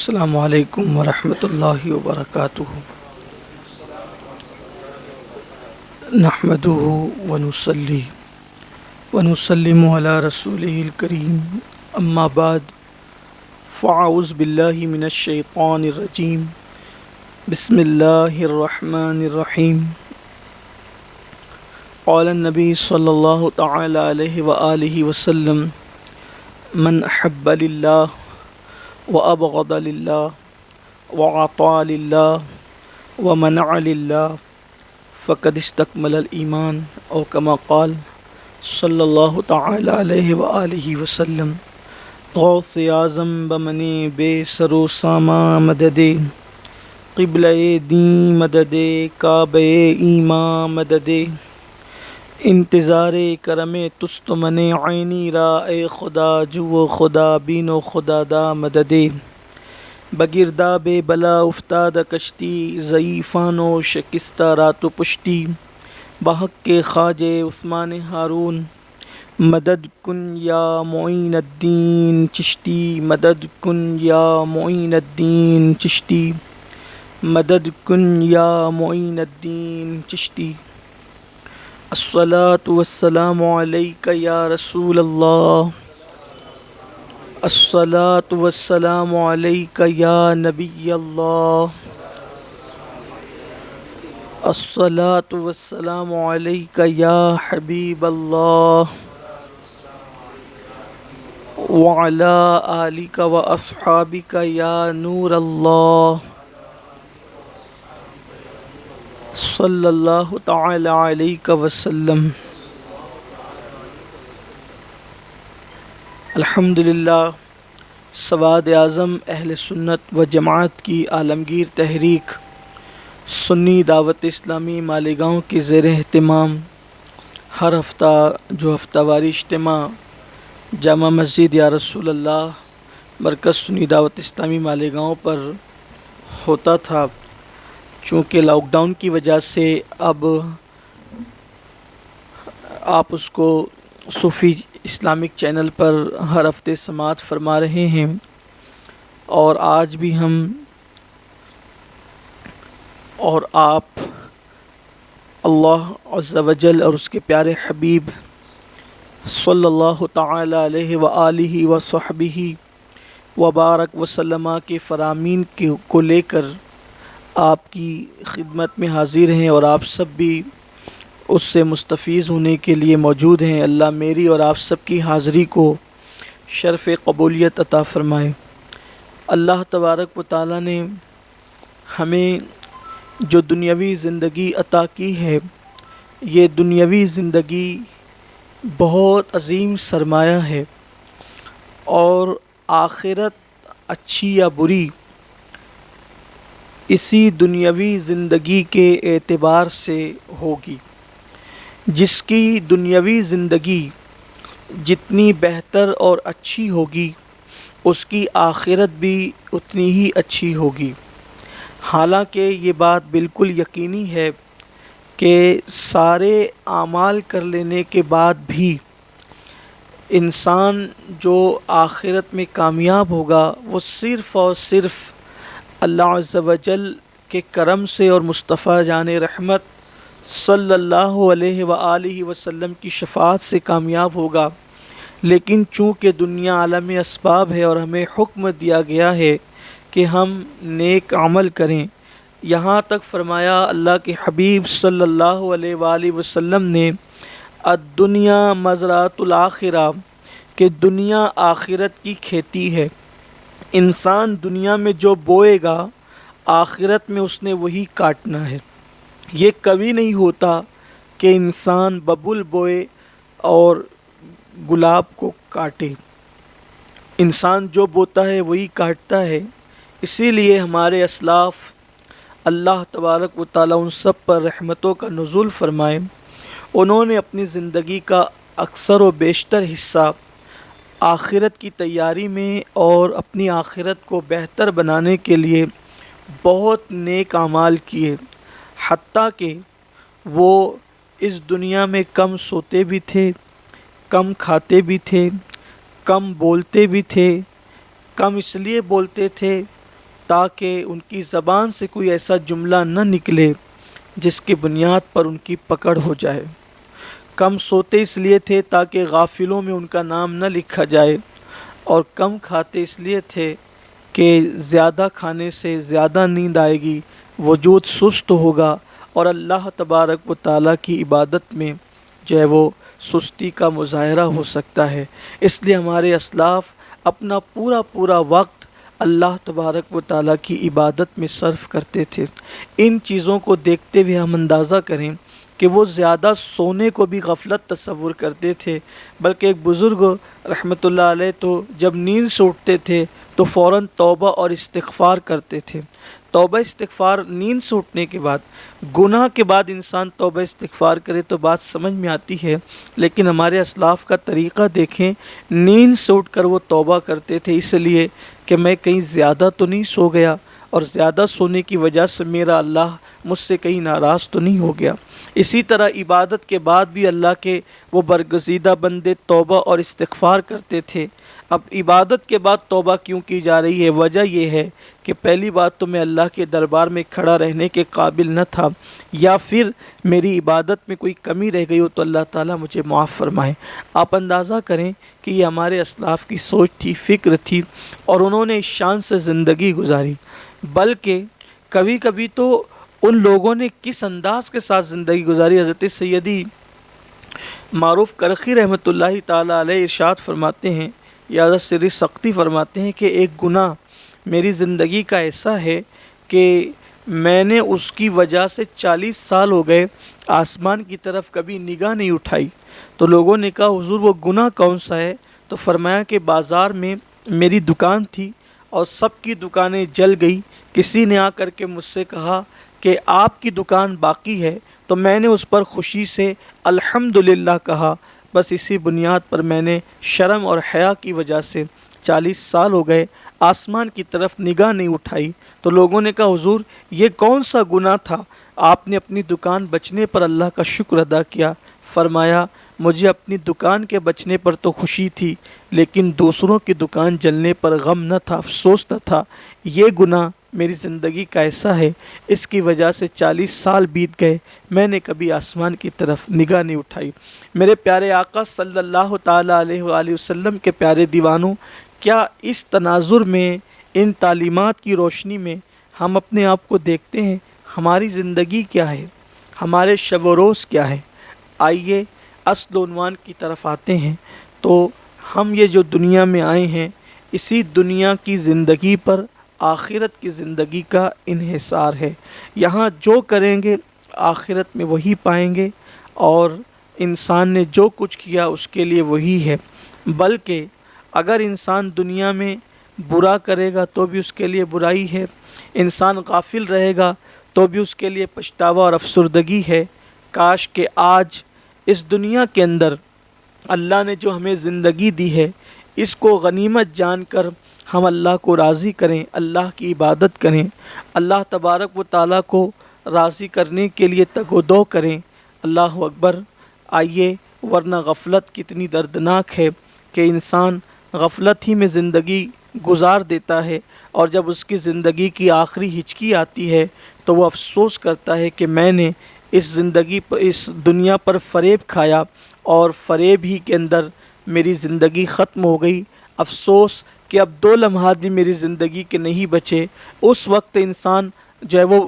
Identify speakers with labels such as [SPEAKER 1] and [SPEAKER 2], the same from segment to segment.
[SPEAKER 1] السلام علیکم ورحمۃ اللہ وبرکاتہ۔ نحمده ونصلی ونسلم علی رسوله الکریم، اما بعد، فاعوذ باللہ من الشیطان الرجیم، بسم اللہ الرحمن الرحیم۔ قال النبی صلی اللہ تعالی علیہ وآلہ وسلم: من احب للہ وأبغض لله وعطى لله ومنع لله فقد استكمل الإيمان، أو كما قال صلی اللہ تعالی علیہ وآلہ وسلم۔ غوث اعظم بمن بے سر و ساما مدد، قبلہ دین مدد، کعبہ ایمان مدد، انتظار کرم تست من عینی را اے خدا، جو خدا بین و خدا دا مدد، بگرداب بلا افتاد کشتی، ضعیفان و شکستہ رات و پشتی، بحق کے خواجہ عثمان ہارون، مدد کن یا معین الدین چشتی، مدد کن یا معین الدین چشتی، مدد کن یا معین الدین چشتی۔ الصلاۃ والسلام علیک یا رسول اللہ، الصلاۃ والسلام علیک یا نبی اللہ، الصلاۃ والسلام علیک یا حبیب اللہ، وعلی آلک واصحابک یا نور اللہ، صلی اللہ تعالی علیہ وسلم۔ الحمدللہ، سواد اعظم اہل سنت و جماعت کی عالمگیر تحریک سنی دعوت اسلامی مالیگاؤں کے زیر اہتمام ہر ہفتہ جو ہفتہ واری اجتماع جامع مسجد یا رسول اللہ مرکز سنی دعوت اسلامی مالیگاؤں پر ہوتا تھا، چونکہ لاک ڈاؤن کی وجہ سے اب آپ اس کو صوفی اسلامک چینل پر ہر ہفتے سماعت فرما رہے ہیں، اور آج بھی ہم اور آپ اللہ عز و جل اور اس کے پیارے حبیب صلی اللہ تعالی علیہ وآلہ وصحبہ وبارک وسلم کے فرامین کو لے کر آپ کی خدمت میں حاضر ہیں، اور آپ سب بھی اس سے مستفیض ہونے کے لیے موجود ہیں۔ اللہ میری اور آپ سب کی حاضری کو شرف قبولیت عطا فرمائے۔ اللہ تبارک و تعالی نے ہمیں جو دنیاوی زندگی عطا کی ہے، یہ دنیاوی زندگی بہت عظیم سرمایہ ہے، اور آخرت اچھی یا بری اسی دنیاوی زندگی کے اعتبار سے ہوگی۔ جس کی دنیاوی زندگی جتنی بہتر اور اچھی ہوگی، اس کی آخرت بھی اتنی ہی اچھی ہوگی۔ حالانکہ یہ بات بالکل یقینی ہے کہ سارے اعمال کر لینے کے بعد بھی انسان جو آخرت میں کامیاب ہوگا، وہ صرف اور صرف اللہ عز و جل کے کرم سے اور مصطفیٰ جان رحمت صلی اللہ علیہ وآلہ وسلم کی شفاعت سے کامیاب ہوگا۔ لیکن چونکہ دنیا عالم اسباب ہے اور ہمیں حکم دیا گیا ہے کہ ہم نیک عمل کریں، یہاں تک فرمایا اللہ کے حبیب صلی اللہ علیہ وآلہ وسلم نے الدنیا مزرعۃ الآخرہ، کہ دنیا آخرت کی کھیتی ہے۔ انسان دنیا میں جو بوئے گا، آخرت میں اس نے وہی کاٹنا ہے۔ یہ کبھی نہیں ہوتا کہ انسان ببل بوئے اور گلاب کو کاٹے۔ انسان جو بوتا ہے وہی کاٹتا ہے۔ اسی لیے ہمارے اسلاف، اللہ تبارک و تعالیٰ ان سب پر رحمتوں کا نزول فرمائے، انہوں نے اپنی زندگی کا اکثر و بیشتر حصہ آخرت کی تیاری میں اور اپنی آخرت کو بہتر بنانے کے لیے بہت نیک اعمال کیے، حتیٰ کہ وہ اس دنیا میں کم سوتے بھی تھے، کم کھاتے بھی تھے، کم بولتے بھی تھے۔ کم اس لیے بولتے تھے تاکہ ان کی زبان سے کوئی ایسا جملہ نہ نکلے جس کی بنیاد پر ان کی پکڑ ہو جائے۔ کم سوتے اس لیے تھے تاکہ غافلوں میں ان کا نام نہ لکھا جائے، اور کم کھاتے اس لیے تھے کہ زیادہ کھانے سے زیادہ نیند آئے گی، وجود سست ہوگا، اور اللہ تبارک و تعالیٰ کی عبادت میں جو ہے وہ سستی کا مظاہرہ ہو سکتا ہے۔ اس لیے ہمارے اسلاف اپنا پورا وقت اللہ تبارک و تعالیٰ کی عبادت میں صرف کرتے تھے۔ ان چیزوں کو دیکھتے ہوئے ہم اندازہ کریں کہ وہ زیادہ سونے کو بھی غفلت تصور کرتے تھے، بلکہ ایک بزرگ رحمۃ اللہ علیہ تو جب نیند سے اٹھتے تھے تو فوراً توبہ اور استغفار کرتے تھے۔ توبہ استغفار نیند سے اٹھنے کے بعد، گناہ کے بعد انسان توبہ استغفار کرے تو بات سمجھ میں آتی ہے، لیکن ہمارے اسلاف کا طریقہ دیکھیں، نیند سے اٹھ کر وہ توبہ کرتے تھے اس لیے کہ میں کہیں زیادہ تو نہیں سو گیا، اور زیادہ سونے کی وجہ سے میرا اللہ مجھ سے کہیں ناراض تو نہیں ہو گیا۔ اسی طرح عبادت کے بعد بھی اللہ کے وہ برگزیدہ بندے توبہ اور استغفار کرتے تھے۔ اب عبادت کے بعد توبہ کیوں کی جا رہی ہے؟ وجہ یہ ہے کہ پہلی بات تو میں اللہ کے دربار میں کھڑا رہنے کے قابل نہ تھا، یا پھر میری عبادت میں کوئی کمی رہ گئی ہو تو اللہ تعالیٰ مجھے معاف فرمائے۔ آپ اندازہ کریں کہ یہ ہمارے اسلاف کی سوچ تھی، فکر تھی، اور انہوں نے اس شان سے زندگی گزاری۔ بلکہ کبھی کبھی تو ان لوگوں نے کس انداز کے ساتھ زندگی گزاری، حضرت سیدی معروف کرخی رحمۃ اللہ تعالیٰ علیہ ارشاد فرماتے ہیں، یا حضرت سری سختی فرماتے ہیں کہ ایک گناہ میری زندگی کا ایسا ہے کہ میں نے اس کی وجہ سے 40 سال ہو گئے آسمان کی طرف کبھی نگاہ نہیں اٹھائی۔ تو لوگوں نے کہا حضور وہ گناہ کون سا ہے؟ تو فرمایا کہ بازار میں میری دکان تھی اور سب کی دکانیں جل گئی، کسی نے آ کر کے مجھ سے کہا کہ آپ کی دکان باقی ہے، تو میں نے اس پر خوشی سے الحمدللہ کہا۔ بس اسی بنیاد پر میں نے شرم اور حیا کی وجہ سے 40 سال ہو گئے آسمان کی طرف نگاہ نہیں اٹھائی۔ تو لوگوں نے کہا حضور یہ کون سا گناہ تھا؟ آپ نے اپنی دکان بچنے پر اللہ کا شکر ادا کیا۔ فرمایا مجھے اپنی دکان کے بچنے پر تو خوشی تھی، لیکن دوسروں کی دکان جلنے پر غم نہ تھا، افسوس نہ تھا۔ یہ گناہ میری زندگی کا ایسا ہے، اس کی وجہ سے 40 سال بیت گئے، میں نے کبھی آسمان کی طرف نگاہ نہیں اٹھائی۔ میرے پیارے آقا صلی اللہ تعالیٰ علیہ وآلہ وسلم کے پیارے دیوانوں، کیا اس تناظر میں، ان تعلیمات کی روشنی میں ہم اپنے آپ کو دیکھتے ہیں؟ ہماری زندگی کیا ہے؟ ہمارے شب و روز کیا ہے؟ آئیے اصل عنوان کی طرف آتے ہیں۔ تو ہم یہ جو دنیا میں آئے ہیں، اسی دنیا کی زندگی پر آخرت کی زندگی کا انحصار ہے۔ یہاں جو کریں گے آخرت میں وہی پائیں گے، اور انسان نے جو کچھ کیا اس کے لیے وہی ہے۔ بلکہ اگر انسان دنیا میں برا کرے گا تو بھی اس کے لیے برائی ہے، انسان غافل رہے گا تو بھی اس کے لیے پچھتاوا اور افسردگی ہے۔ کاش کہ آج اس دنیا کے اندر اللہ نے جو ہمیں زندگی دی ہے، اس کو غنیمت جان کر ہم اللہ کو راضی کریں، اللہ کی عبادت کریں، اللہ تبارک و تعالیٰ کو راضی کرنے کے لیے تگ و دو کریں۔ اللہ اکبر۔ آئیے، ورنہ غفلت کتنی دردناک ہے کہ انسان غفلت ہی میں زندگی گزار دیتا ہے، اور جب اس کی زندگی کی آخری ہچکی آتی ہے تو وہ افسوس کرتا ہے کہ میں نے اس دنیا پر فریب کھایا، اور فریب ہی کے اندر میری زندگی ختم ہو گئی۔ افسوس کہ اب 2 لمحات بھی میری زندگی کے نہیں بچے۔ اس وقت انسان جو ہے وہ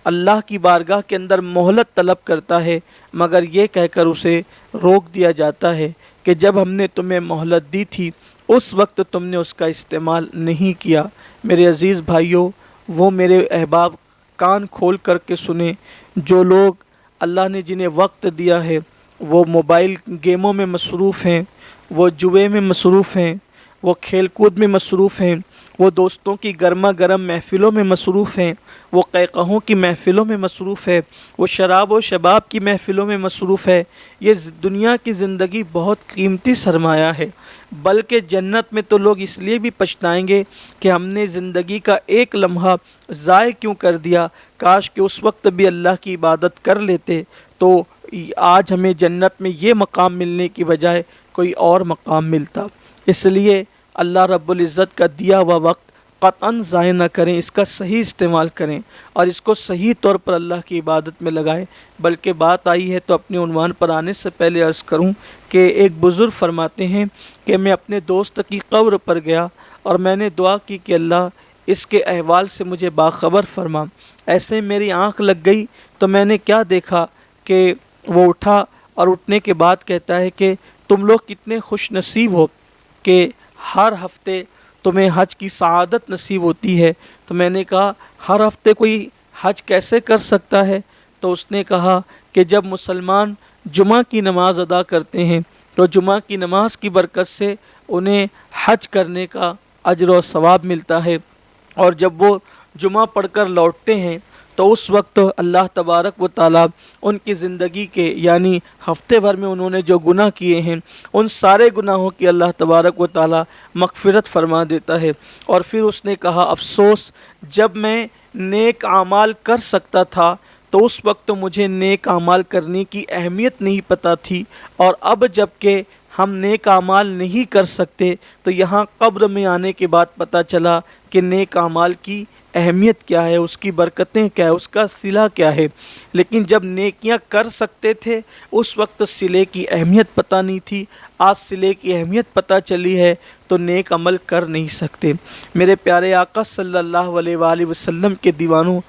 [SPEAKER 1] اللہ کی بارگاہ کے اندر مہلت طلب کرتا ہے، مگر یہ کہہ کر اسے روک دیا جاتا ہے کہ جب ہم نے تمہیں مہلت دی تھی اس وقت تم نے اس کا استعمال نہیں کیا۔ میرے عزیز بھائیوں، وہ میرے احباب کان کھول کر کے سنیں، جو لوگ اللہ نے جنہیں وقت دیا ہے وہ موبائل گیموں میں مصروف ہیں، وہ جوئے میں مصروف ہیں، وہ کھیل کود میں مصروف ہیں، وہ دوستوں کی گرما گرم محفلوں میں مصروف ہیں، وہ قہقہوں کی محفلوں میں مصروف ہے، وہ شراب و شباب کی محفلوں میں مصروف ہے۔ یہ دنیا کی زندگی بہت قیمتی سرمایہ ہے، بلکہ جنت میں تو لوگ اس لیے بھی پچھتائیں گے کہ ہم نے زندگی کا ایک لمحہ ضائع کیوں کر دیا، کاش کہ اس وقت بھی اللہ کی عبادت کر لیتے تو آج ہمیں جنت میں یہ مقام ملنے کی بجائے کوئی اور مقام ملتا۔ اس لیے اللہ رب العزت کا دیا ہوا وقت قطعاً ضائع نہ کریں، اس کا صحیح استعمال کریں اور اس کو صحیح طور پر اللہ کی عبادت میں لگائیں۔ بلکہ بات آئی ہے تو اپنے عنوان پر آنے سے پہلے عرض کروں کہ ایک بزرگ فرماتے ہیں کہ میں اپنے دوست کی قبر پر گیا اور میں نے دعا کی کہ اللہ اس کے احوال سے مجھے باخبر فرما۔ ایسے میری آنکھ لگ گئی تو میں نے کیا دیکھا کہ وہ اٹھا اور اٹھنے کے بعد کہتا ہے کہ تم لوگ کتنے خوش نصیب ہو کہ ہر ہفتے تمہیں حج کی سعادت نصیب ہوتی ہے۔ تو میں نے کہا ہر ہفتے کوئی حج کیسے کر سکتا ہے؟ تو اس نے کہا کہ جب مسلمان جمعہ کی نماز ادا کرتے ہیں تو جمعہ کی نماز کی برکت سے انہیں حج کرنے کا اجر و ثواب ملتا ہے، اور جب وہ جمعہ پڑھ کر لوٹتے ہیں تو اس وقت اللہ تبارک و تعالیٰ ان کی زندگی کے یعنی ہفتے بھر میں انہوں نے جو گناہ کیے ہیں ان سارے گناہوں کی اللہ تبارک و تعالیٰ مغفرت فرما دیتا ہے۔ اور پھر اس نے کہا افسوس، جب میں نیک اعمال کر سکتا تھا تو اس وقت مجھے نیک اعمال کرنے کی اہمیت نہیں پتہ تھی، اور اب جب کہ ہم نیک اعمال نہیں کر سکتے تو یہاں قبر میں آنے کے بعد پتہ چلا کہ نیک اعمال کی اہمیت کیا ہے، اس کی برکتیں کیا ہے، اس کا صلہ کیا ہے۔ لیکن جب نیکیاں کر سکتے تھے اس وقت صلے کی اہمیت پتہ نہیں تھی، آج صلے کی اہمیت پتہ چلی ہے تو نیک عمل کر نہیں سکتے۔ میرے پیارے آقا صلی اللہ علیہ وآلہ وسلم کے دیوانوں،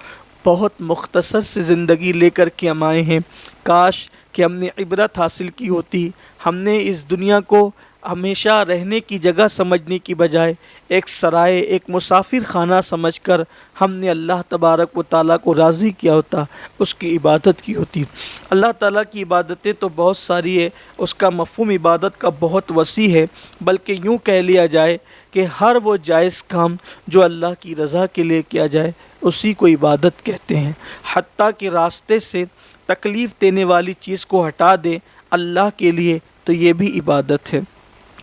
[SPEAKER 1] بہت مختصر سی زندگی لے کر کے ہم آئے ہیں، کاش کہ ہم نے عبرت حاصل کی ہوتی۔ ہم نے اس دنیا کو ہمیشہ رہنے کی جگہ سمجھنے کی بجائے ایک سرائے، ایک مسافر خانہ سمجھ کر ہم نے اللہ تبارک و تعالیٰ کو راضی کیا ہوتا، اس کی عبادت کی ہوتی۔ اللہ تعالیٰ کی عبادتیں تو بہت ساری ہے، اس کا مفہوم عبادت کا بہت وسیع ہے، بلکہ یوں کہہ لیا جائے کہ ہر وہ جائز کام جو اللہ کی رضا کے لیے کیا جائے اسی کو عبادت کہتے ہیں۔ حتیٰ کہ راستے سے تکلیف دینے والی چیز کو ہٹا دے اللہ کے لیے تو یہ بھی عبادت ہے،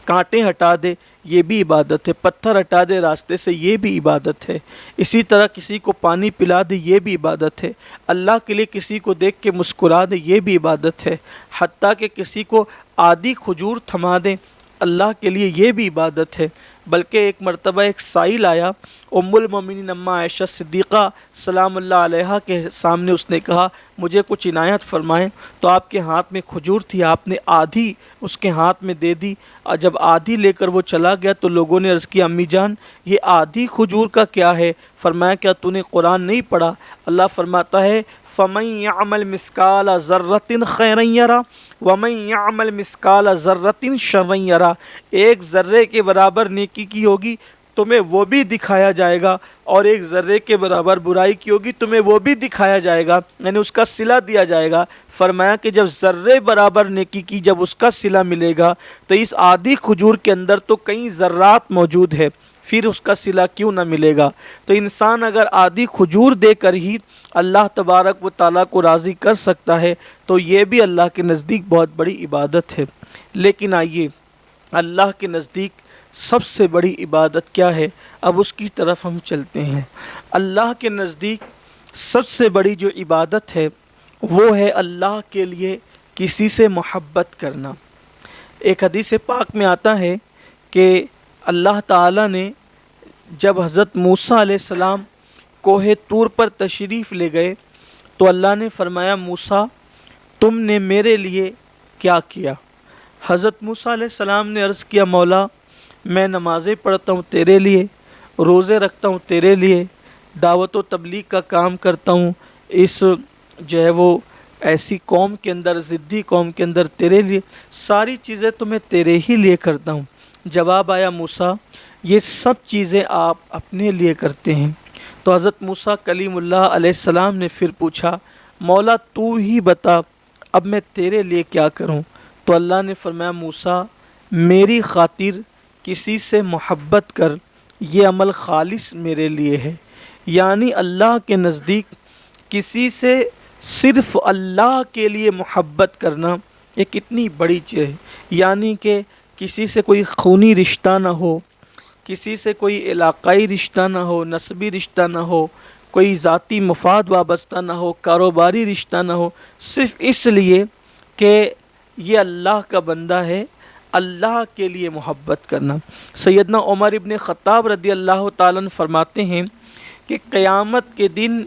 [SPEAKER 1] کانٹے ہٹا دے یہ بھی عبادت ہے، پتھر ہٹا دے راستے سے یہ بھی عبادت ہے، اسی طرح کسی کو پانی پلا دے یہ بھی عبادت ہے، اللہ کے لیے کسی کو دیکھ کے مسکرا دے یہ بھی عبادت ہے، حتیٰ کہ کسی کو آدھی کھجور تھما دے اللہ کے لیے یہ بھی عبادت ہے۔ بلکہ ایک مرتبہ ایک سائل آیا، ام المومنین اماں عائشہ صدیقہ سلام اللہ علیہا کے سامنے، اس نے کہا مجھے کچھ عنایت فرمائیں، تو آپ کے ہاتھ میں کھجور تھی، آپ نے آدھی اس کے ہاتھ میں دے دی، اور جب آدھی لے کر وہ چلا گیا تو لوگوں نے عرض کیا امی جان یہ آدھی کھجور کا کیا ہے؟ فرمایا کیا تو نے قرآن نہیں پڑھا؟ اللہ فرماتا ہے فَمَن يَعْمَلْ مِثْقَالَ ذَرَّةٍ خَيْرًا يَرَهُ وَمَن يَعْمَلْ مِثْقَالَ ذَرَّةٍ شَرًّا يَرَهُ، ایک ذرے کے برابر نیکی کی ہوگی تمہیں وہ بھی دکھایا جائے گا، اور ایک ذرے کے برابر برائی کی ہوگی تمہیں وہ بھی دکھایا جائے گا، یعنی اس کا صلہ دیا جائے گا۔ فرمایا کہ جب ذرے برابر نیکی کی جب اس کا صلہ ملے گا تو اس آدھی کھجور کے اندر تو کئی ذرات موجود ہے، پھر اس کا صلہ کیوں نہ ملے گا؟ تو انسان اگر آدھی کھجور دے کر ہی اللہ تبارک و تعالیٰ کو راضی کر سکتا ہے تو یہ بھی اللہ کے نزدیک بہت بڑی عبادت ہے۔ لیکن آئیے اللہ کے نزدیک سب سے بڑی عبادت کیا ہے؟ اب اس کی طرف ہم چلتے ہیں۔ اللہ کے نزدیک سب سے بڑی جو عبادت ہے وہ ہے اللہ کے لیے کسی سے محبت کرنا۔ ایک حدیث پاک میں آتا ہے کہ اللہ تعالیٰ نے جب حضرت موسیٰ علیہ السلام کوہ طور پر تشریف لے گئے تو اللہ نے فرمایا موسیٰ تم نے میرے لیے کیا کیا؟ حضرت موسیٰ علیہ السلام نے عرض کیا مولا میں نمازیں پڑھتا ہوں تیرے لیے، روزے رکھتا ہوں تیرے لیے، دعوت و تبلیغ کا کام کرتا ہوں اس جو ہے وہ ایسی قوم کے اندر، ضدی قوم کے اندر تیرے لیے، ساری چیزیں تو میں تیرے ہی لیے کرتا ہوں۔ جواب آیا موسیٰ یہ سب چیزیں آپ اپنے لیے کرتے ہیں۔ تو حضرت موسیٰ کلیم اللہ علیہ السلام نے پھر پوچھا مولا تو ہی بتا اب میں تیرے لیے کیا کروں؟ تو اللہ نے فرمایا موسیٰ میری خاطر کسی سے محبت کر، یہ عمل خالص میرے لیے ہے۔ یعنی اللہ کے نزدیک کسی سے صرف اللہ کے لیے محبت کرنا یہ کتنی بڑی چیز ہے۔ یعنی کہ کسی سے کوئی خونی رشتہ نہ ہو، کسی سے کوئی علاقائی رشتہ نہ ہو، نسبی رشتہ نہ ہو، کوئی ذاتی مفاد وابستہ نہ ہو، کاروباری رشتہ نہ ہو، صرف اس لیے کہ یہ اللہ کا بندہ ہے، اللہ کے لیے محبت کرنا۔ سیدنا عمر ابن خطاب رضی اللہ تعالیٰ عنہ فرماتے ہیں کہ قیامت کے دن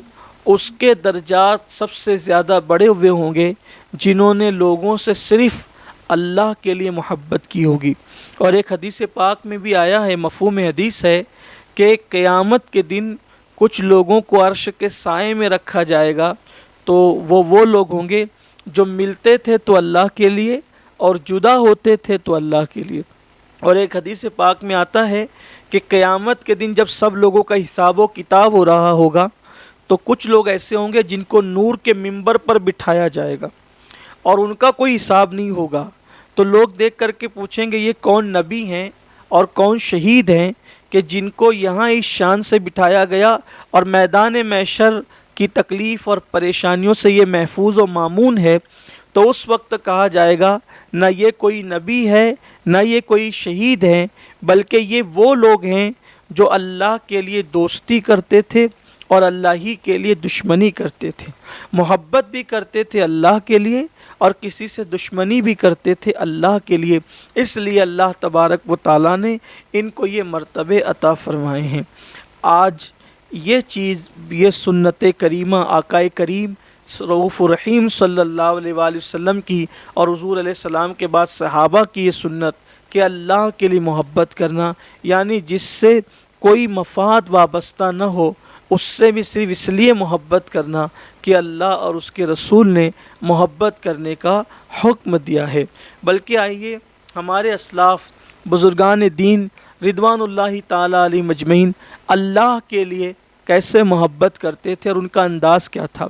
[SPEAKER 1] اس کے درجات سب سے زیادہ بڑے ہوئے ہوں گے جنہوں نے لوگوں سے صرف اللہ کے لیے محبت کی ہوگی۔ اور ایک حدیث پاک میں بھی آیا ہے، مفہوم حدیث ہے کہ قیامت کے دن کچھ لوگوں کو عرش کے سائے میں رکھا جائے گا، تو وہ لوگ ہوں گے جو ملتے تھے تو اللہ کے لیے اور جدا ہوتے تھے تو اللہ کے لیے۔ اور ایک حدیث پاک میں آتا ہے کہ قیامت کے دن جب سب لوگوں کا حساب و کتاب ہو رہا ہوگا تو کچھ لوگ ایسے ہوں گے جن کو نور کے منبر پر بٹھایا جائے گا اور ان کا کوئی حساب نہیں ہوگا، تو لوگ دیکھ کر کے پوچھیں گے یہ کون نبی ہیں اور کون شہید ہیں کہ جن کو یہاں اس شان سے بٹھایا گیا اور میدان محشر کی تکلیف اور پریشانیوں سے یہ محفوظ و مامون ہے۔ تو اس وقت کہا جائے گا نہ یہ کوئی نبی ہے نہ یہ کوئی شہید ہیں، بلکہ یہ وہ لوگ ہیں جو اللہ کے لیے دوستی کرتے تھے اور اللہ ہی کے لیے دشمنی کرتے تھے، محبت بھی کرتے تھے اللہ کے لیے اور کسی سے دشمنی بھی کرتے تھے اللہ کے لیے۔ اس لیے اللہ تبارک و تعالیٰ نے ان کو یہ مرتبے عطا فرمائے ہیں۔ آج یہ چیز، یہ سنت کریمہ آقا کریم رؤوف الرحیم صلی اللہ علیہ وآلہ وسلم کی اور حضور علیہ السلام کے بعد صحابہ کی یہ سنت کہ اللہ کے لیے محبت کرنا، یعنی جس سے کوئی مفاد وابستہ نہ ہو اس سے بھی صرف اس لیے محبت کرنا کہ اللہ اور اس کے رسول نے محبت کرنے کا حکم دیا ہے۔ بلکہ آئیے ہمارے اسلاف بزرگان دین رضوان اللہ تعالیٰ علیہ مجمعین اللہ کے لیے کیسے محبت کرتے تھے اور ان کا انداز کیا تھا۔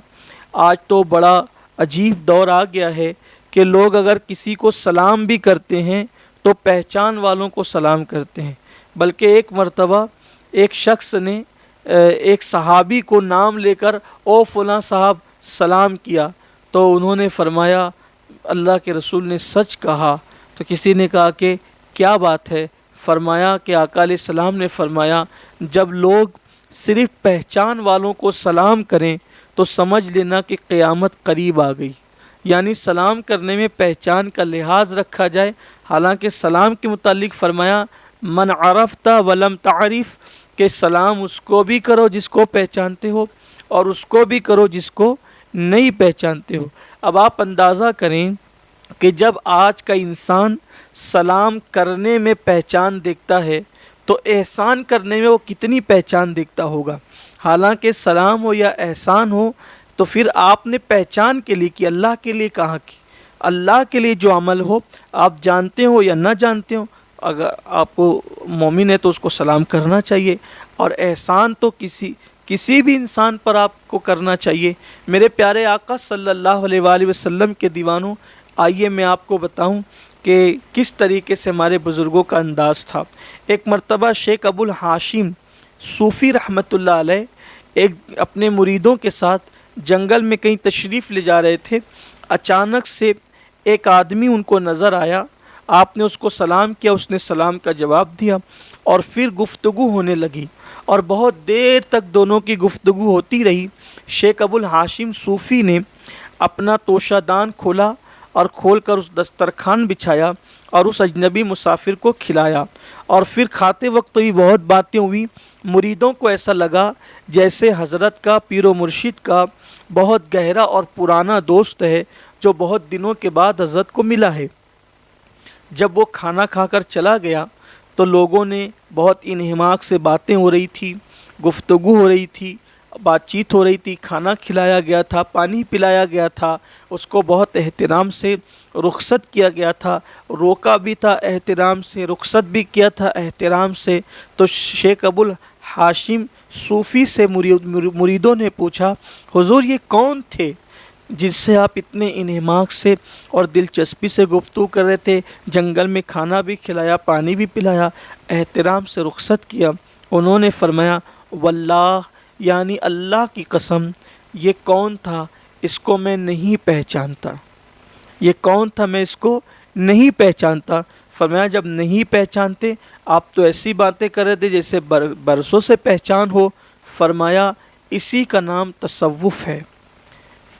[SPEAKER 1] آج تو بڑا عجیب دور آ گیا ہے کہ لوگ اگر کسی کو سلام بھی کرتے ہیں تو پہچان والوں کو سلام کرتے ہیں۔ بلکہ ایک مرتبہ ایک شخص نے ایک صحابی کو نام لے کر او فلاں صاحب سلام کیا، تو انہوں نے فرمایا اللہ کے رسول نے سچ کہا۔ تو کسی نے کہا کہ کیا بات ہے؟ فرمایا کہ آقا علیہ السلام نے فرمایا جب لوگ صرف پہچان والوں کو سلام کریں تو سمجھ لینا کہ قیامت قریب آ گئی، یعنی سلام کرنے میں پہچان کا لحاظ رکھا جائے۔ حالانکہ سلام کے متعلق فرمایا من عرفت ولم تعرف، کہ سلام اس کو بھی کرو جس کو پہچانتے ہو اور اس کو بھی کرو جس کو نہیں پہچانتے ہو۔ اب آپ اندازہ کریں کہ جب آج کا انسان سلام کرنے میں پہچان دیکھتا ہے تو احسان کرنے میں وہ کتنی پہچان دیکھتا ہوگا۔ حالانکہ سلام ہو یا احسان ہو تو پھر آپ نے پہچان کے لیے کی، اللہ کے لیے کہاں کی؟ اللہ کے لیے جو عمل ہو آپ جانتے ہو یا نہ جانتے ہو، اگر آپ کو مومن ہے تو اس کو سلام کرنا چاہیے، اور احسان تو کسی بھی انسان پر آپ کو کرنا چاہیے۔ میرے پیارے آقا صلی اللہ علیہ وآلہ وسلم کے دیوانوں، آئیے میں آپ کو بتاؤں کہ کس طریقے سے ہمارے بزرگوں کا انداز تھا۔ ایک مرتبہ شیخ ابو الحاشم صوفی رحمۃ اللہ علیہ ایک اپنے مریدوں کے ساتھ جنگل میں کہیں تشریف لے جا رہے تھے۔ اچانک سے ایک آدمی ان کو نظر آیا، آپ نے اس کو سلام کیا، اس نے سلام کا جواب دیا اور پھر گفتگو ہونے لگی اور بہت دیر تک دونوں کی گفتگو ہوتی رہی۔ شیخ ابو الحاشم صوفی نے اپنا توشہ دان کھولا اور کھول کر اس دسترخوان بچھایا اور اس اجنبی مسافر کو کھلایا، اور پھر کھاتے وقت بھی بہت باتیں ہوئی۔ مریدوں کو ایسا لگا جیسے حضرت کا، پیر و مرشد کا بہت گہرا اور پرانا دوست ہے جو بہت دنوں کے بعد حضرت کو ملا ہے۔ جب وہ کھانا کھا کر چلا گیا تو لوگوں نے بہت انہماک سے باتیں ہو رہی تھی، گفتگو ہو رہی تھی، بات چیت ہو رہی تھی، کھانا کھلایا گیا تھا، پانی پلایا گیا تھا، اس کو بہت احترام سے رخصت کیا گیا تھا، روکا بھی تھا احترام سے، رخصت بھی کیا تھا احترام سے۔ تو شیخ ابو الحاشم صوفی سے مریدوں نے پوچھا حضور یہ کون تھے جس سے آپ اتنے انہماک سے اور دلچسپی سے گفتگو کر رہے تھے، جنگل میں کھانا بھی کھلایا، پانی بھی پلایا، احترام سے رخصت کیا؟ انہوں نے فرمایا واللہ، یعنی اللہ کی قسم، یہ کون تھا اس کو میں نہیں پہچانتا، یہ کون تھا میں اس کو نہیں پہچانتا۔ فرمایا جب نہیں پہچانتے آپ تو ایسی باتیں کر رہے تھے جیسے برسوں سے پہچان ہو۔ فرمایا اسی کا نام تصوف ہے،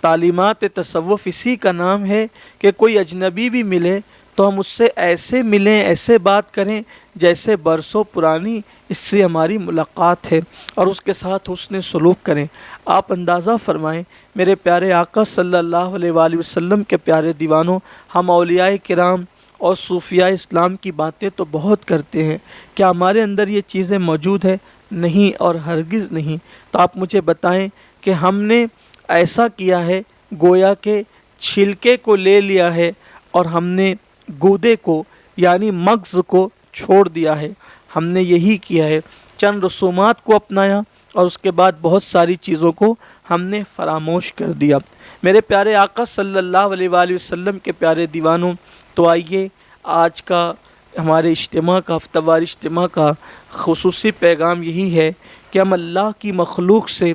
[SPEAKER 1] تعلیمات تصوف اسی کا نام ہے کہ کوئی اجنبی بھی ملے تو ہم اس سے ایسے ملیں، ایسے بات کریں جیسے برسوں پرانی اس سے ہماری ملاقات ہے، اور اس کے ساتھ حسن سلوک کریں۔ آپ اندازہ فرمائیں میرے پیارے آقا صلی اللہ علیہ وآلہ وسلم کے پیارے دیوانوں، ہم اولیاء کرام اور صوفیاء اسلام کی باتیں تو بہت کرتے ہیں، کیا ہمارے اندر یہ چیزیں موجود ہے؟ نہیں، اور ہرگز نہیں۔ تو آپ مجھے بتائیں کہ ہم نے ایسا کیا ہے گویا کہ چھلکے کو لے لیا ہے اور ہم نے گودے کو یعنی مغز کو چھوڑ دیا ہے۔ ہم نے یہی کیا ہے، چند رسومات کو اپنایا اور اس کے بعد بہت ساری چیزوں کو ہم نے فراموش کر دیا۔ میرے پیارے آقا صلی اللہ علیہ وآلہ وسلم کے پیارے دیوانوں، تو آئیے آج کا ہمارے اجتماع کا، ہفتہ وار اجتماع کا خصوصی پیغام یہی ہے کہ ہم اللہ کی مخلوق سے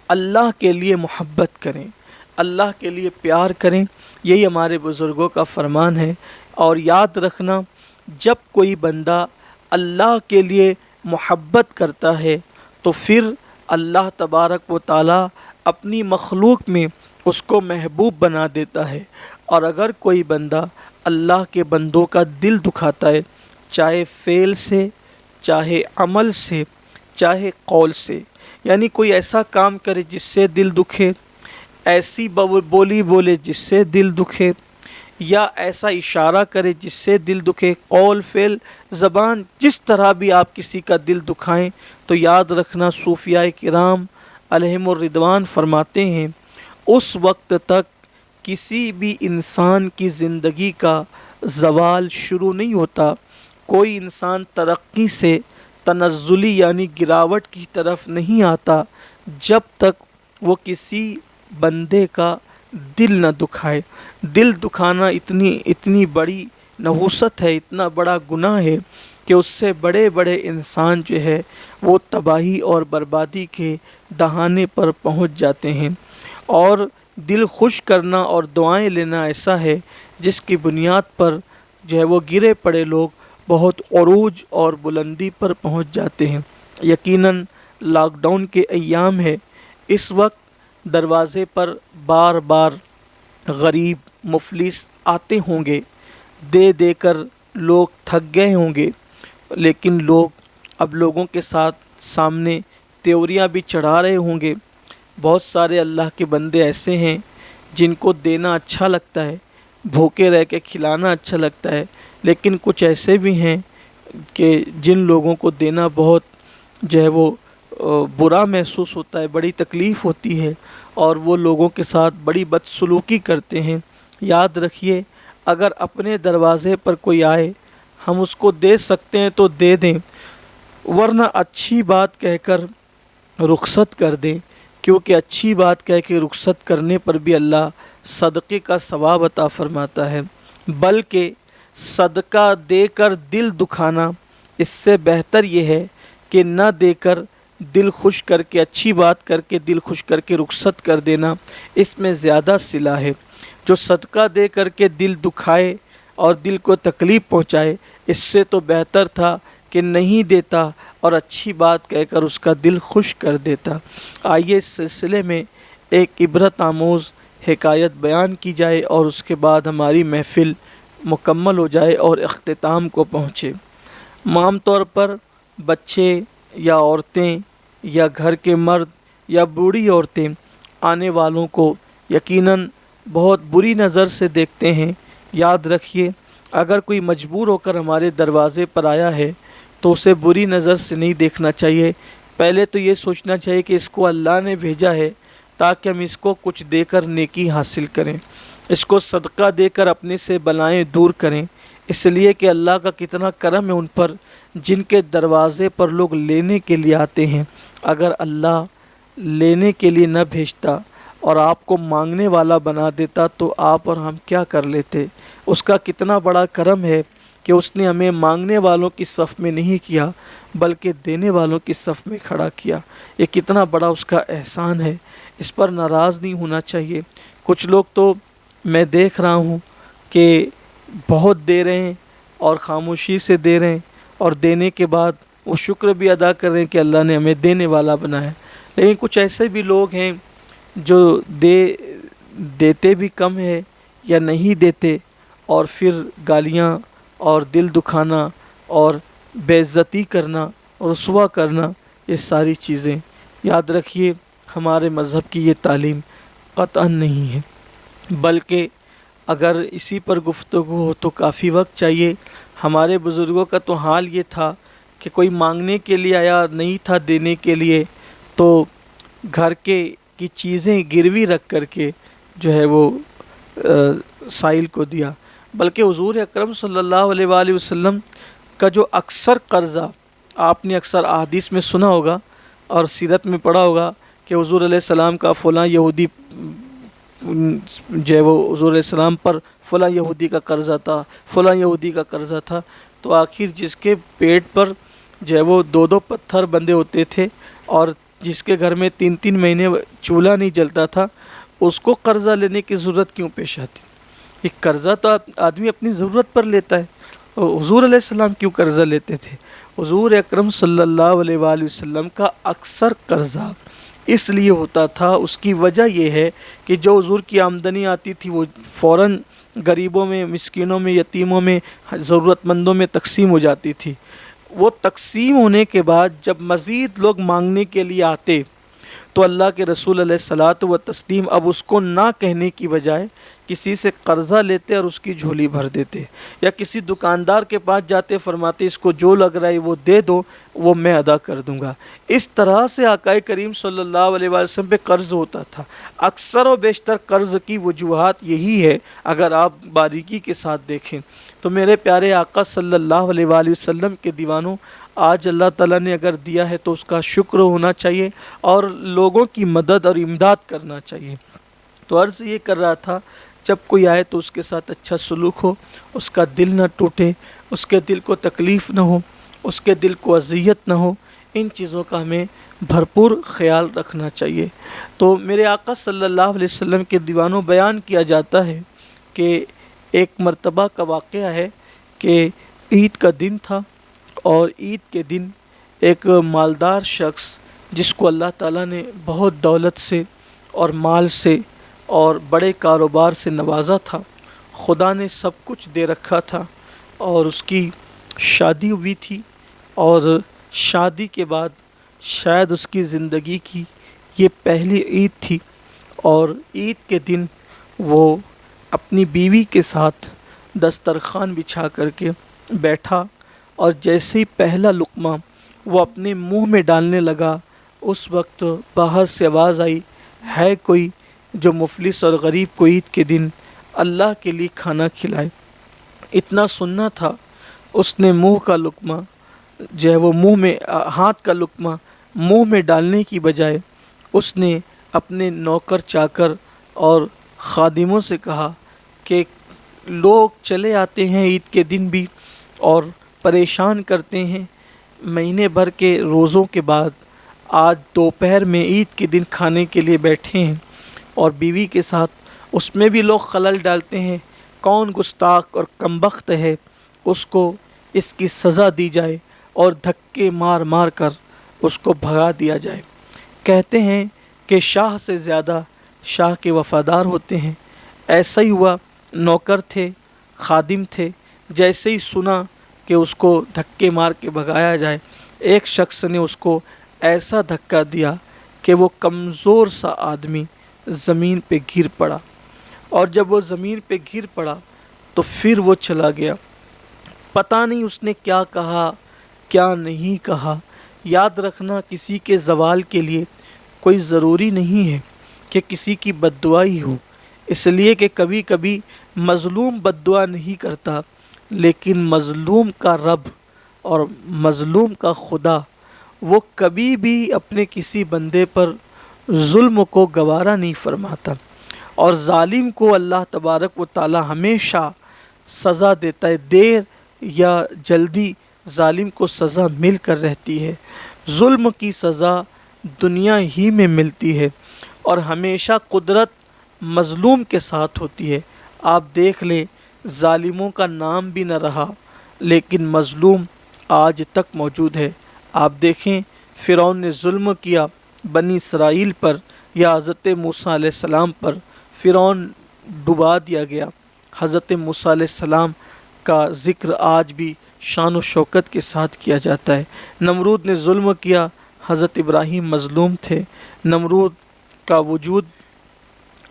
[SPEAKER 1] اللہ کے لیے محبت کریں، اللہ کے لیے پیار کریں، یہی ہمارے بزرگوں کا فرمان ہے۔ اور یاد رکھنا، جب کوئی بندہ اللہ کے لیے محبت کرتا ہے تو پھر اللہ تبارک و تعالی اپنی مخلوق میں اس کو محبوب بنا دیتا ہے۔ اور اگر کوئی بندہ اللہ کے بندوں کا دل دکھاتا ہے، چاہے فعل سے، چاہے عمل سے، چاہے قول سے، یعنی کوئی ایسا کام کرے جس سے دل دکھے، ایسی بولی بولے جس سے دل دکھے، یا ایسا اشارہ کرے جس سے دل دکھے، قول، فعل، زبان، جس طرح بھی آپ کسی کا دل دکھائیں، تو یاد رکھنا صوفیاء کرام علیہم الرضوان فرماتے ہیں اس وقت تک کسی بھی انسان کی زندگی کا زوال شروع نہیں ہوتا، کوئی انسان ترقی سے تنزلی یعنی گراوٹ کی طرف نہیں آتا جب تک وہ کسی بندے کا دل نہ دکھائے۔ دل دکھانا اتنی بڑی نحوست ہے، اتنا بڑا گناہ ہے کہ اس سے بڑے بڑے انسان جو ہے وہ تباہی اور بربادی کے دہانے پر پہنچ جاتے ہیں۔ اور دل خوش کرنا اور دعائیں لینا ایسا ہے جس کی بنیاد پر جو ہے وہ گرے پڑے لوگ بہت عروج اور بلندی پر پہنچ جاتے ہیں۔ یقیناً لاک ڈاؤن کے ایام ہے، اس وقت دروازے پر بار بار غریب مفلس آتے ہوں گے، دے دے کر لوگ تھک گئے ہوں گے، لیکن لوگ اب لوگوں کے سامنے تیوریاں بھی چڑھا رہے ہوں گے۔ بہت سارے اللہ کے بندے ایسے ہیں جن کو دینا اچھا لگتا ہے، بھوکے رہ کے کھلانا اچھا لگتا ہے، لیکن کچھ ایسے بھی ہیں کہ جن لوگوں کو دینا بہت جو ہے وہ برا محسوس ہوتا ہے، بڑی تکلیف ہوتی ہے، اور وہ لوگوں کے ساتھ بڑی بدسلوکی کرتے ہیں۔ یاد رکھیے، اگر اپنے دروازے پر کوئی آئے ہم اس کو دے سکتے ہیں تو دے دیں، ورنہ اچھی بات کہہ کر رخصت کر دیں، کیونکہ اچھی بات کہہ کے رخصت کرنے پر بھی اللہ صدقے کا ثواب عطا فرماتا ہے۔ بلکہ صدقہ دے کر دل دکھانا اس سے بہتر یہ ہے کہ نہ دے کر دل خوش کر کے، اچھی بات کر کے دل خوش کر کے رخصت کر دینا، اس میں زیادہ صلہ ہے۔ جو صدقہ دے کر کے دل دکھائے اور دل کو تکلیف پہنچائے، اس سے تو بہتر تھا کہ نہیں دیتا اور اچھی بات کہہ کر اس کا دل خوش کر دیتا۔ آئیے اس سلسلے میں ایک عبرت آموز حکایت بیان کی جائے اور اس کے بعد ہماری محفل مکمل ہو جائے اور اختتام کو پہنچے۔ عام طور پر بچے یا عورتیں یا گھر کے مرد یا بوڑھی عورتیں آنے والوں کو یقیناً بہت بری نظر سے دیکھتے ہیں۔ یاد رکھیے، اگر کوئی مجبور ہو کر ہمارے دروازے پر آیا ہے تو اسے بری نظر سے نہیں دیکھنا چاہیے۔ پہلے تو یہ سوچنا چاہیے کہ اس کو اللہ نے بھیجا ہے تاکہ ہم اس کو کچھ دے کر نیکی حاصل کریں، اس کو صدقہ دے کر اپنے سے بلائیں دور کریں، اس لیے کہ اللہ کا کتنا کرم ہے ان پر جن کے دروازے پر لوگ لینے کے لیے آتے ہیں۔ اگر اللہ لینے کے لیے نہ بھیجتا اور آپ کو مانگنے والا بنا دیتا تو آپ اور ہم کیا کر لیتے؟ اس کا کتنا بڑا کرم ہے کہ اس نے ہمیں مانگنے والوں کی صف میں نہیں کیا بلکہ دینے والوں کی صف میں کھڑا کیا۔ یہ کتنا بڑا اس کا احسان ہے، اس پر ناراض نہیں ہونا چاہیے۔ کچھ لوگ تو میں دیکھ رہا ہوں کہ بہت دے رہے ہیں اور خاموشی سے دے رہے ہیں، اور دینے کے بعد وہ شکر بھی ادا کر رہے ہیں کہ اللہ نے ہمیں دینے والا بنایا۔ لیکن کچھ ایسے بھی لوگ ہیں جو دیتے بھی کم ہے یا نہیں دیتے، اور پھر گالیاں اور دل دکھانا اور بے عزتی کرنا اور رسوا کرنا، یہ ساری چیزیں یاد رکھیے ہمارے مذہب کی یہ تعلیم قطعاً نہیں ہے۔ بلکہ اگر اسی پر گفتگو ہو تو کافی وقت چاہیے۔ ہمارے بزرگوں کا تو حال یہ تھا کہ کوئی مانگنے کے لیے آیا نہیں تھا دینے کے لیے تو گھر کی چیزیں گروی رکھ کر کے جو ہے وہ سائل کو دیا۔ بلکہ حضور اکرم صلی اللہ علیہ وآلہ وسلم کا جو اکثر قرضہ آپ نے اکثر احادیث میں سنا ہوگا اور سیرت میں پڑھا ہوگا کہ حضور علیہ السلام کا فلاں یہودی جو ہے وہ حضور علیہ السلام پر فلاں یہودی کا قرضہ تھا، فلاں یہودی کا قرضہ تھا، تو آخر جس کے پیٹ پر جو ہے وہ 2 پتھر بندھے ہوتے تھے اور جس کے گھر میں 3 مہینے چولہا نہیں جلتا تھا، اس کو قرضہ لینے کی ضرورت کیوں پیش آتی؟ یہ قرضہ تو آدمی اپنی ضرورت پر لیتا ہے، حضور علیہ السلام کیوں قرضہ لیتے تھے؟ حضور اکرم صلی اللہ علیہ وآلہ وسلم کا اکثر قرضہ اس لیے ہوتا تھا، اس کی وجہ یہ ہے کہ جو حضور کی آمدنی آتی تھی وہ فوراً غریبوں میں، مسکینوں میں، یتیموں میں، ضرورت مندوں میں تقسیم ہو جاتی تھی۔ وہ تقسیم ہونے کے بعد جب مزید لوگ مانگنے کے لیے آتے تو اللہ کے رسول علیہ الصلاۃ والتسلیم اب اس کو نہ کہنے کی بجائے کسی سے قرضہ لیتے اور اس کی جھولی بھر دیتے، یا کسی دکاندار کے پاس جاتے فرماتے اس کو جو لگ رہا ہے وہ دے دو، وہ میں ادا کر دوں گا۔ اس طرح سے آقا کریم صلی اللہ علیہ وسلم پہ قرض ہوتا تھا۔ اکثر و بیشتر قرض کی وجوہات یہی ہے اگر آپ باریکی کے ساتھ دیکھیں تو۔ میرے پیارے آقا صلی اللہ علیہ وآلہ وسلم کے دیوانوں، آج اللہ تعالیٰ نے اگر دیا ہے تو اس کا شکر ہونا چاہیے اور لوگوں کی مدد اور امداد کرنا چاہیے۔ تو عرض یہ کر رہا تھا جب کوئی آئے تو اس کے ساتھ اچھا سلوک ہو، اس کا دل نہ ٹوٹے، اس کے دل کو تکلیف نہ ہو، اس کے دل کو اذیت نہ ہو، ان چیزوں کا ہمیں بھرپور خیال رکھنا چاہیے۔ تو میرے آقا صلی اللہ علیہ وسلم کے دیوانوں، بیان کیا جاتا ہے کہ ایک مرتبہ کا واقعہ ہے کہ عید کا دن تھا اور عید کے دن ایک مالدار شخص جس کو اللہ تعالیٰ نے بہت دولت سے اور مال سے اور بڑے کاروبار سے نوازا تھا، خدا نے سب کچھ دے رکھا تھا، اور اس کی شادی ہوئی تھی، اور شادی کے بعد شاید اس کی زندگی کی یہ پہلی عید تھی، اور عید کے دن وہ اپنی بیوی کے ساتھ دسترخوان بچھا کر کے بیٹھا، اور جیسے ہی پہلا لقمہ وہ اپنے منہ میں ڈالنے لگا اس وقت باہر سے آواز آئی، ہے کوئی جو مفلس اور غریب کو عید کے دن اللہ کے لیے کھانا کھلائے؟ اتنا سننا تھا، اس نے منہ کا لقمہ جو ہے وہ منہ میں، ہاتھ کا لقمہ منہ میں ڈالنے کی بجائے اس نے اپنے نوکر چاکر اور خادموں سے کہا کہ لوگ چلے آتے ہیں عید کے دن بھی اور پریشان کرتے ہیں، مہینے بھر کے روزوں کے بعد آج دوپہر میں عید کے دن کھانے کے لیے بیٹھے ہیں اور بیوی کے ساتھ اس میں بھی لوگ خلل ڈالتے ہیں، کون گستاخ اور کمبخت ہے، اس کو اس کی سزا دی جائے اور دھکے مار مار کر اس کو بھگا دیا جائے۔ کہتے ہیں کہ شاہ سے زیادہ شاہ کے وفادار ہوتے ہیں۔ ایسا ہی ہوا، نوکر تھے، خادم تھے، جیسے ہی سنا کہ اس کو دھکے مار کے بھگایا جائے، ایک شخص نے اس کو ایسا دھکا دیا کہ وہ کمزور سا آدمی زمین پہ گر پڑا، اور جب وہ زمین پہ گر پڑا تو پھر وہ چلا گیا۔ پتہ نہیں اس نے کیا کہا کیا نہیں کہا۔ یاد رکھنا کسی کے زوال کے لیے کوئی ضروری نہیں ہے کہ کسی کی بد دعا ہی ہو، اس لیے کہ کبھی کبھی مظلوم بد دعا نہیں کرتا، لیکن مظلوم کا رب اور مظلوم کا خدا وہ کبھی بھی اپنے کسی بندے پر ظلم کو گوارا نہیں فرماتا، اور ظالم کو اللہ تبارک و تعالی ہمیشہ سزا دیتا ہے، دیر یا جلدی ظالم کو سزا مل کر رہتی ہے۔ ظلم کی سزا دنیا ہی میں ملتی ہے اور ہمیشہ قدرت مظلوم کے ساتھ ہوتی ہے۔ آپ دیکھ لیں، ظالموں کا نام بھی نہ رہا لیکن مظلوم آج تک موجود ہے۔ آپ دیکھیں فرعون نے ظلم کیا بنی اسرائیل پر یا حضرت موسیٰ علیہ السلام پر، فرعون ڈبا دیا گیا، حضرت موسیٰ علیہ السلام کا ذکر آج بھی شان و شوکت کے ساتھ کیا جاتا ہے۔ نمرود نے ظلم کیا، حضرت ابراہیم مظلوم تھے، نمرود کا وجود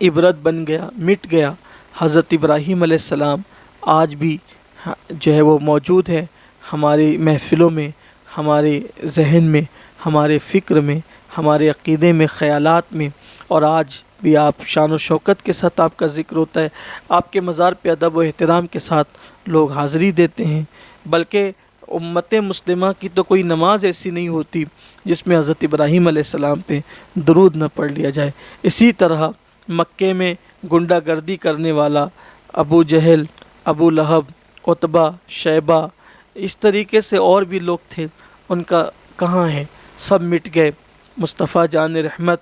[SPEAKER 1] عبرت بن گیا، مٹ گیا، حضرت ابراہیم علیہ السلام آج بھی جو ہے وہ موجود ہے ہماری محفلوں میں، ہمارے ذہن میں، ہمارے فکر میں، ہمارے عقیدے میں، خیالات میں، اور آج بھی آپ شان و شوکت کے ساتھ آپ کا ذکر ہوتا ہے۔ آپ کے مزار پہ ادب و احترام کے ساتھ لوگ حاضری دیتے ہیں، بلکہ امت مسلمہ کی تو کوئی نماز ایسی نہیں ہوتی جس میں حضرت ابراہیم علیہ السلام پہ درود نہ پڑھ لیا جائے۔ اسی طرح مکے میں گنڈہ گردی کرنے والا ابو جہل، ابو لہب، عتبہ، شیبہ، اس طریقے سے اور بھی لوگ تھے، ان کا کہاں ہے؟ سب مٹ گئے۔ مصطفیٰ جان رحمت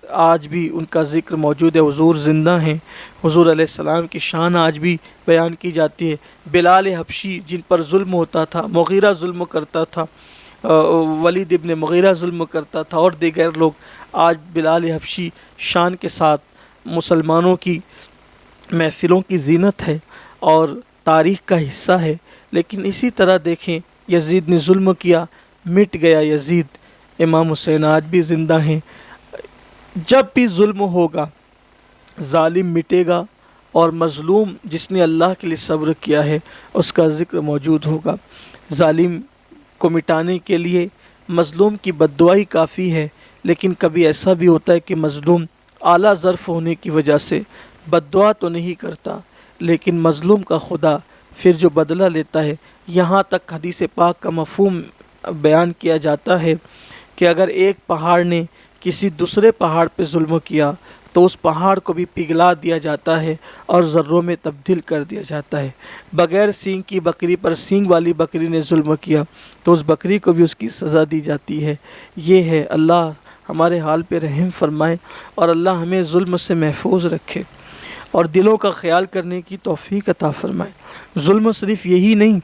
[SPEAKER 1] آج بھی ان کا ذکر موجود ہے، حضور زندہ ہیں، حضور علیہ السلام کی شان آج بھی بیان کی جاتی ہے۔ بلال حبشی جن پر ظلم ہوتا تھا، مغیرہ ظلم کرتا تھا، ولید ابن مغیرہ ظلم کرتا تھا، اور دیگر لوگ، آج بلال حبشی شان کے ساتھ مسلمانوں کی محفلوں کی زینت ہے اور تاریخ کا حصہ ہے۔ لیکن اسی طرح دیکھیں، یزید نے ظلم کیا، مٹ گیا یزید، امام حسین آج بھی زندہ ہیں۔ جب بھی ظلم ہوگا ظالم مٹے گا، اور مظلوم جس نے اللہ کے لیے صبر کیا ہے اس کا ذکر موجود ہوگا۔ ظالم کو مٹانے کے لیے مظلوم کی بد دعائی کافی ہے، لیکن کبھی ایسا بھی ہوتا ہے کہ مظلوم اعلیٰ ظرف ہونے کی وجہ سے بد دعا تو نہیں کرتا، لیکن مظلوم کا خدا پھر جو بدلہ لیتا ہے، یہاں تک حدیث پاک کا مفہوم بیان کیا جاتا ہے کہ اگر ایک پہاڑ نے کسی دوسرے پہاڑ پہ ظلم کیا تو اس پہاڑ کو بھی پگھلا دیا جاتا ہے اور ذروں میں تبدیل کر دیا جاتا ہے۔ بغیر سینگ کی بکری پر سینگ والی بکری نے ظلم کیا تو اس بکری کو بھی اس کی سزا دی جاتی ہے۔ یہ ہے، اللہ ہمارے حال پہ رحم فرمائے، اور اللہ ہمیں ظلم سے محفوظ رکھے اور دلوں کا خیال کرنے کی توفیق عطا فرمائے۔ ظلم صرف یہی نہیں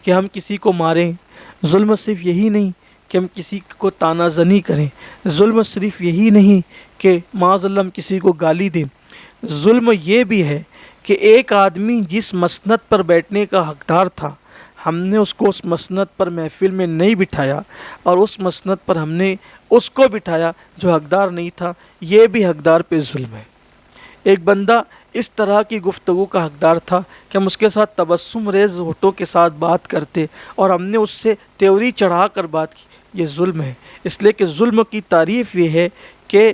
[SPEAKER 1] کہ ہم کسی کو ماریں، ظلم صرف یہی نہیں کہ ہم کسی کو طعنہ زنی کریں، ظلم صرف یہی نہیں کہ معاذ اللہ ہم کسی کو گالی دیں، ظلم یہ بھی ہے کہ ایک آدمی جس مسند پر بیٹھنے کا حقدار تھا، ہم نے اس کو اس مسند پر محفل میں نہیں بٹھایا، اور اس مسند پر ہم نے اس کو بٹھایا جو حقدار نہیں تھا، یہ بھی حقدار پہ ظلم ہے۔ ایک بندہ اس طرح کی گفتگو کا حقدار تھا کہ ہم اس کے ساتھ تبسم ریز ہونٹوں کے ساتھ بات کرتے اور ہم نے اس سے تیوری چڑھا کر بات کی، یہ ظلم ہے۔ اس لیے کہ ظلم کی تعریف یہ ہے کہ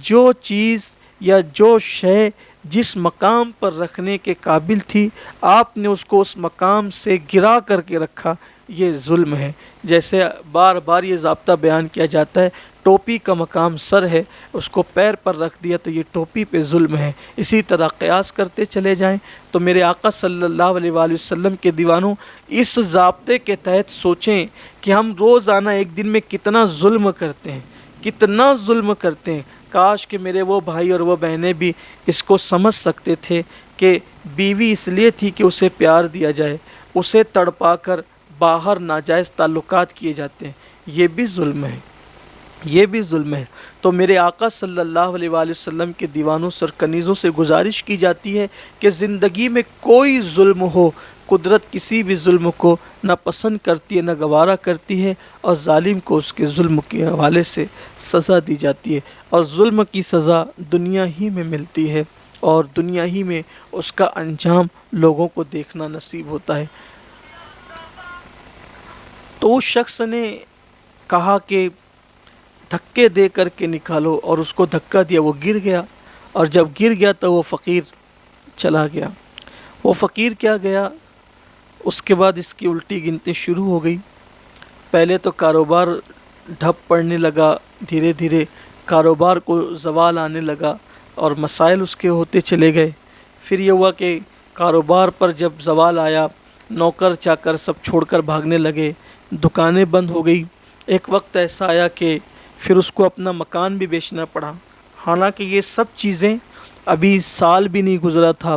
[SPEAKER 1] جو چیز یا جو شے جس مقام پر رکھنے کے قابل تھی، آپ نے اس کو اس مقام سے گرا کر کے رکھا، یہ ظلم ہے۔ جیسے بار بار یہ ضابطہ بیان کیا جاتا ہے، ٹوپی کا مقام سر ہے، اس کو پیر پر رکھ دیا تو یہ ٹوپی پہ ظلم ہے۔ اسی طرح قیاس کرتے چلے جائیں تو میرے آقا صلی اللہ علیہ وآلہ وسلم کے دیوانوں، اس ضابطے کے تحت سوچیں کہ ہم روزانہ ایک دن میں کتنا ظلم کرتے ہیں، کتنا ظلم کرتے ہیں۔ کاش کہ میرے وہ بھائی اور وہ بہنیں بھی اس کو سمجھ سکتے تھے کہ بیوی اس لیے تھی کہ اسے پیار دیا جائے، اسے تڑپا کر باہر ناجائز تعلقات کیے جاتے ہیں، یہ بھی ظلم ہے، یہ بھی ظلم ہے۔ تو میرے آقا صلی اللہ علیہ وآلہ وسلم کے دیوانوں سرکنیزوں سے گزارش کی جاتی ہے کہ زندگی میں کوئی ظلم ہو، قدرت کسی بھی ظلم کو نہ پسند کرتی ہے، نہ گوارا کرتی ہے، اور ظالم کو اس کے ظلم کے حوالے سے سزا دی جاتی ہے، اور ظلم کی سزا دنیا ہی میں ملتی ہے، اور دنیا ہی میں اس کا انجام لوگوں کو دیکھنا نصیب ہوتا ہے۔ تو اس شخص نے کہا کہ دھکے دے کر کے نکالو، اور اس کو دھکا دیا، وہ گر گیا، اور جب گر گیا تو وہ فقیر چلا گیا۔ وہ فقیر کیا گیا، اس کے بعد اس کی الٹی گنتی شروع ہو گئی۔ پہلے تو کاروبار ڈھپ پڑنے لگا، دھیرے دھیرے کاروبار کو زوال آنے لگا اور مسائل اس کے ہوتے چلے گئے۔ پھر یہ ہوا کہ کاروبار پر جب زوال آیا، نوکر چاکر سب چھوڑ کر بھاگنے لگے، دکانیں بند ہو گئی۔ ایک وقت ایسا آیا کہ پھر اس کو اپنا مکان بھی بیچنا پڑا، حالانکہ یہ سب چیزیں ابھی سال بھی نہیں گزرا تھا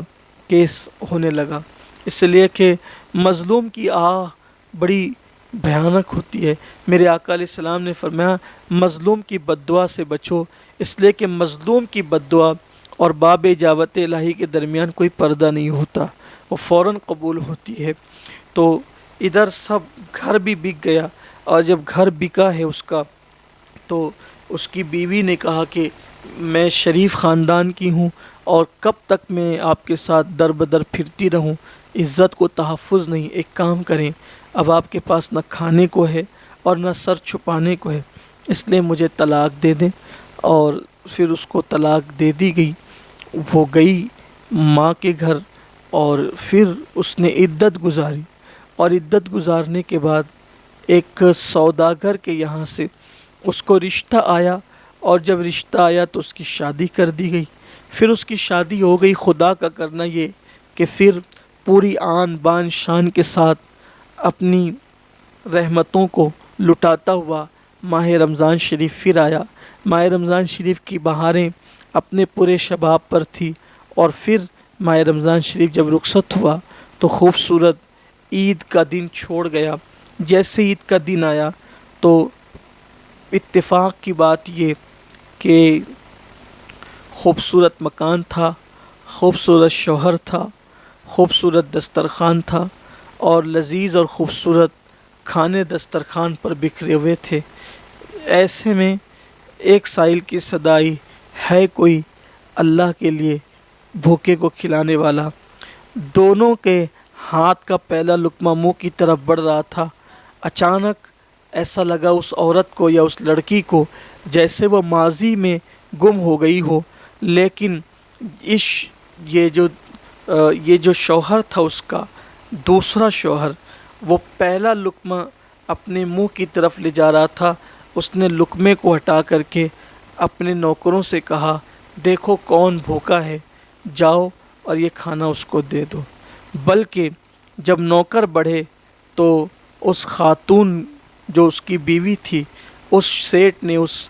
[SPEAKER 1] کیس ہونے لگا، اس لیے کہ مظلوم کی آہ بڑی بھیانک ہوتی ہے۔ میرے آقا علیہ السلام نے فرمایا مظلوم کی بد دعا سے بچو، اس لیے کہ مظلوم کی بد دعا اور باب اجابت الہی کے درمیان کوئی پردہ نہیں ہوتا۔ وہ فوراً قبول ہوتی ہے۔ تو ادھر سب گھر بھی بک گیا، اور جب گھر بکا ہے اس کا، تو اس کی بیوی نے کہا کہ میں شریف خاندان کی ہوں، اور کب تک میں آپ کے ساتھ در بدر پھرتی رہوں، عزت کو تحفظ نہیں۔ ایک کام کریں، اب آپ کے پاس نہ کھانے کو ہے اور نہ سر چھپانے کو ہے، اس لیے مجھے طلاق دے دیں۔ اور پھر اس کو طلاق دے دی گئی۔ وہ گئی ماں کے گھر، اور پھر اس نے عدت گزاری، اور عدت گزارنے کے بعد ایک سوداگر کے یہاں سے اس کو رشتہ آیا، اور جب رشتہ آیا تو اس کی شادی کر دی گئی۔ پھر اس کی شادی ہو گئی۔ خدا کا کرنا یہ کہ پھر پوری آن بان شان کے ساتھ اپنی رحمتوں کو لٹاتا ہوا ماہ رمضان شریف پھر آیا۔ ماہ رمضان شریف کی بہاریں اپنے پورے شباب پر تھی، اور پھر ماہ رمضان شریف جب رخصت ہوا تو خوبصورت عید کا دن چھوڑ گیا۔ جیسے عید کا دن آیا تو اتفاق کی بات یہ کہ خوبصورت مکان تھا، خوبصورت شوہر تھا، خوبصورت دسترخوان تھا، اور لذیذ اور خوبصورت کھانے دسترخوان پر بکھرے ہوئے تھے۔ ایسے میں ایک سائل کی صدا آئی، ہے کوئی اللہ کے لیے بھوکے کو کھلانے والا؟ دونوں کے ہاتھ کا پہلا لقمہ منہ کی طرف بڑھ رہا تھا۔ اچانک ایسا لگا اس عورت کو یا اس لڑکی کو جیسے وہ ماضی میں گم ہو گئی ہو، لیکن یہ جو شوہر تھا اس کا دوسرا شوہر، وہ پہلا لقمہ اپنے منہ کی طرف لے جا رہا تھا۔ اس نے لقمے کو ہٹا کر کے اپنے نوکروں سے کہا، دیکھو کون بھوکا ہے، جاؤ اور یہ کھانا اس کو دے دو۔ بلکہ جب نوکر بڑھے تو اس خاتون جو اس کی بیوی تھی، اس سیٹ نے، اس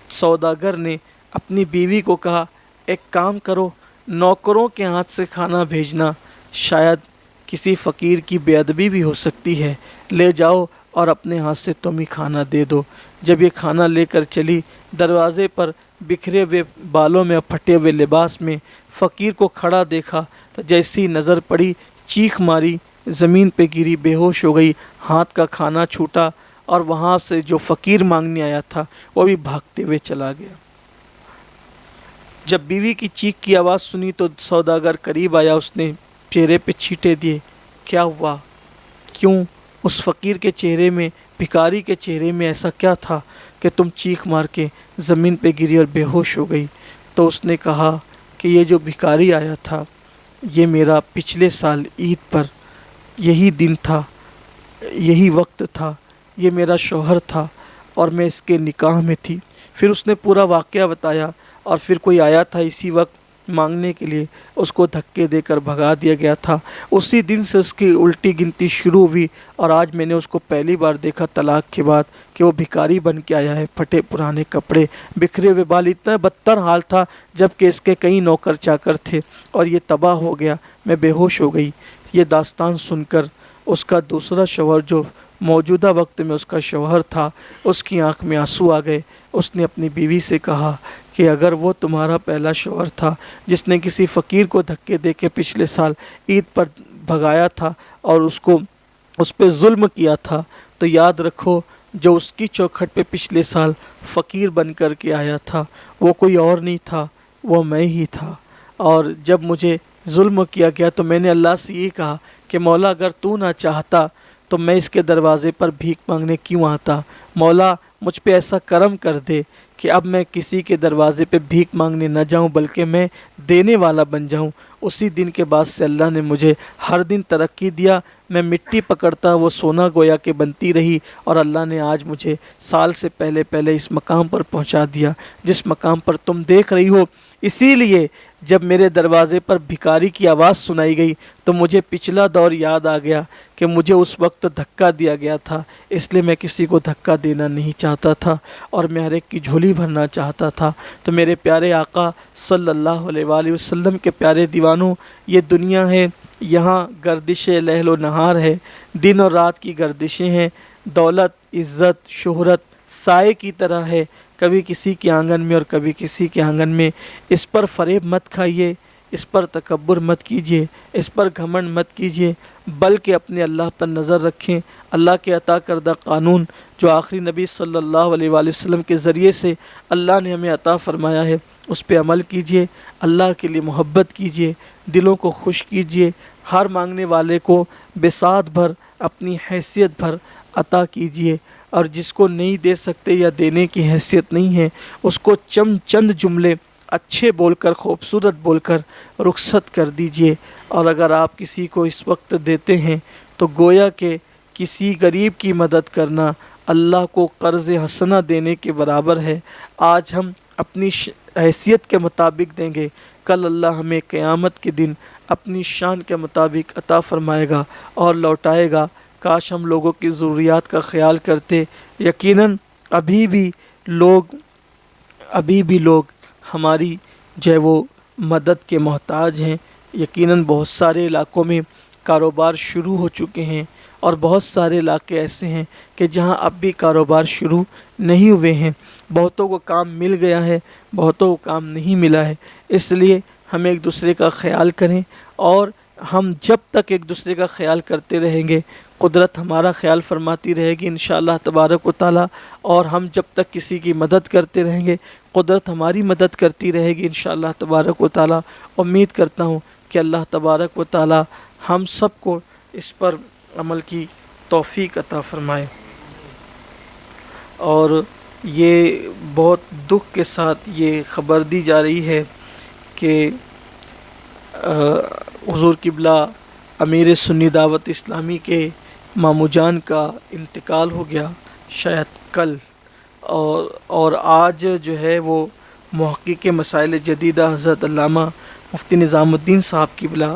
[SPEAKER 1] سوداگر نے اپنی بیوی کو کہا، ایک کام کرو، نوکروں کے ہاتھ سے کھانا بھیجنا شاید کسی فقیر کی بے ادبی بھی ہو سکتی ہے، لے جاؤ اور اپنے ہاتھ سے تم ہی کھانا دے دو۔ جب یہ کھانا لے کر چلی، دروازے پر بکھرے ہوئے بالوں میں، پھٹے ہوئے لباس میں فقیر کو کھڑا دیکھا تو جیسی نظر پڑی، چیخ ماری، زمین پہ گری، بے ہوش ہو گئی، ہاتھ کا کھانا چھوٹا، اور وہاں سے جو فقیر مانگنے آیا تھا وہ بھی بھاگتے ہوئے چلا گیا۔ جب بیوی کی چیخ کی آواز سنی تو سوداگر قریب آیا، اس نے چہرے پہ چھینٹے دیے، کیا ہوا؟ کیوں؟ اس فقیر کے چہرے میں، بھکاری کے چہرے میں ایسا کیا تھا کہ تم چیخ مار کے زمین پہ گری اور بے ہوش ہو گئی؟ تو اس نے کہا کہ یہ جو بھکاری آیا تھا، یہ میرا پچھلے سال عید پر یہی دن تھا، یہی وقت تھا، یہ میرا شوہر تھا، اور میں اس کے نکاح میں تھی۔ پھر اس نے پورا واقعہ بتایا، اور پھر کوئی آیا تھا اسی وقت مانگنے کے لیے، اس کو دھکے دے کر بھگا دیا گیا تھا۔ اسی دن سے اس کی الٹی گنتی شروع ہوئی، اور آج میں نے اس کو پہلی بار دیکھا طلاق کے بعد کہ وہ بھکاری بن کے آیا ہے، پھٹے پرانے کپڑے، بکھرے ہوئے بال، اتنا بدتر حال تھا جبکہ اس کے کئی نوکر چاکر تھے، اور یہ تباہ ہو گیا، میں بے ہوش ہو گئی۔ یہ داستان سن کر اس کا دوسرا شوہر، جو موجودہ وقت میں اس کا شوہر تھا، اس کی آنکھ میں آنسو آ گئے۔ اس نے اپنی بیوی سے کہا کہ اگر وہ تمہارا پہلا شوہر تھا جس نے کسی فقیر کو دھکے دے کے پچھلے سال عید پر بھگایا تھا اور اس پہ ظلم کیا تھا، تو یاد رکھو جو اس کی چوکھٹ پہ پچھلے سال فقیر بن کر کے آیا تھا وہ کوئی اور نہیں تھا، وہ میں ہی تھا۔ اور جب مجھے ظلم کیا گیا تو میں نے اللہ سے یہ کہا کہ مولا اگر تو نہ چاہتا تو میں اس کے دروازے پر بھیک مانگنے کیوں آتا؟ مولا مجھ پہ ایسا کرم کر دے کہ اب میں کسی کے دروازے پہ بھیک مانگنے نہ جاؤں بلکہ میں دینے والا بن جاؤں۔ اسی دن کے بعد سے اللہ نے مجھے ہر دن ترقی دیا، میں مٹی پکڑتا وہ سونا گویا کہ بنتی رہی، اور اللہ نے آج مجھے سال سے پہلے اس مقام پر پہنچا دیا جس مقام پر تم دیکھ رہی ہو۔ اسی لیے جب میرے دروازے پر بھکاری کی آواز سنائی گئی تو مجھے پچھلا دور یاد آ گیا کہ مجھے اس وقت دھکا دیا گیا تھا، اس لیے میں کسی کو دھکا دینا نہیں چاہتا تھا اور میں ہر ایک کی جھولی بھرنا چاہتا تھا۔ تو میرے پیارے آقا صلی اللہ علیہ وآلہ وسلم کے پیارے دیوانوں، یہ دنیا ہے، یہاں گردش لیل و نہار ہے، دن اور رات کی گردشیں ہیں، دولت، عزت، شہرت سائے کی طرح ہے، کبھی کسی کے آنگن میں اور کبھی کسی کے آنگن میں۔ اس پر فریب مت کھائیے، اس پر تکبر مت کیجیے، اس پر گھمنڈ مت کیجیے، بلکہ اپنے اللہ پر نظر رکھیں۔ اللہ کے عطا کردہ قانون جو آخری نبی صلی اللہ علیہ وآلہ وسلم کے ذریعے سے اللہ نے ہمیں عطا فرمایا ہے، اس پہ عمل کیجیے، اللہ کے لیے محبت کیجیے، دلوں کو خوش کیجیے، ہر مانگنے والے کو بساط بھر اپنی حیثیت بھر عطا کیجیے، اور جس کو نہیں دے سکتے یا دینے کی حیثیت نہیں ہے اس کو چند جملے اچھے بول کر، خوبصورت بول کر رخصت کر دیجیے۔ اور اگر آپ کسی کو اس وقت دیتے ہیں تو گویا کہ کسی غریب کی مدد کرنا اللہ کو قرض حسنہ دینے کے برابر ہے۔ آج ہم اپنی حیثیت کے مطابق دیں گے، کل اللہ ہمیں قیامت کے دن اپنی شان کے مطابق عطا فرمائے گا اور لوٹائے گا۔ کاش ہم لوگوں کی ضروریات کا خیال کرتے۔ یقیناً ابھی بھی لوگ ہماری جو ہے وہ مدد کے محتاج ہیں۔ یقیناً بہت سارے علاقوں میں کاروبار شروع ہو چکے ہیں، اور بہت سارے علاقے ایسے ہیں کہ جہاں اب بھی کاروبار شروع نہیں ہوئے ہیں۔ بہتوں کو کام مل گیا ہے، بہتوں کو کام نہیں ملا ہے۔ اس لیے ہم ایک دوسرے کا خیال کریں، اور ہم جب تک ایک دوسرے کا خیال کرتے رہیں گے قدرت ہمارا خیال فرماتی رہے گی انشاءاللہ تبارک و تعالی، اور ہم جب تک کسی کی مدد کرتے رہیں گے قدرت ہماری مدد کرتی رہے گی انشاءاللہ تبارک و تعالی۔ امید کرتا ہوں کہ اللہ تبارک و تعالی ہم سب کو اس پر عمل کی توفیق عطا فرمائے۔ اور یہ بہت دکھ کے ساتھ یہ خبر دی جا رہی ہے کہ حضور قبلہ امیر سنی دعوت اسلامی کے مامو جان کا انتقال ہو گیا، شاید کل، اور آج جو ہے وہ محقق مسائل جدیدہ حضرت علامہ مفتی نظام الدین صاحب قبلہ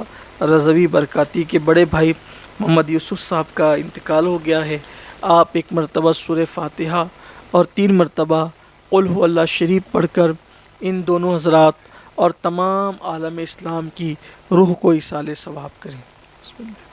[SPEAKER 1] رضوی برکاتی کے بڑے بھائی محمد یوسف صاحب کا انتقال ہو گیا ہے۔ آپ ایک مرتبہ سورہ فاتحہ اور 3 مرتبہ قل هو اللہ شریف پڑھ کر ان دونوں حضرات اور تمام عالم اسلام کی روح کو ایصال ثواب کریں۔ بسم اللہ۔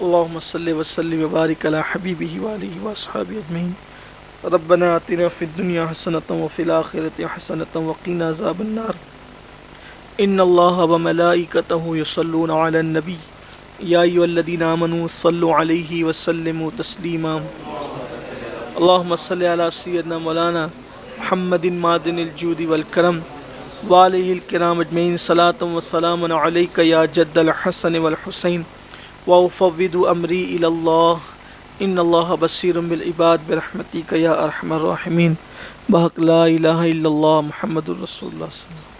[SPEAKER 1] اللهم صل وسلم وبارك على حبيبه وآله وأصحابه أجمعين۔ ربنا آتنا في الدنيا حسنة وفي الآخرة حسنة وقنا عذاب النار۔ إن الله وملائكته يصلون على النبي يا أيها الذين آمنوا صلوا عليه وسلموا تسليما۔ اللهم صل على سيدنا مولانا محمد معدن الجود والكرم وعليه الكرام أجمعين صلاة وسلام عليك يا جد الحسن والحسين وأفوض أمري إلى الله إن الله بصير بالعباد برحمتك يا أرحم الراحمين۔ بحق لا إله إلا الله محمد رسول الله صلی اللہ علیہ وسلم۔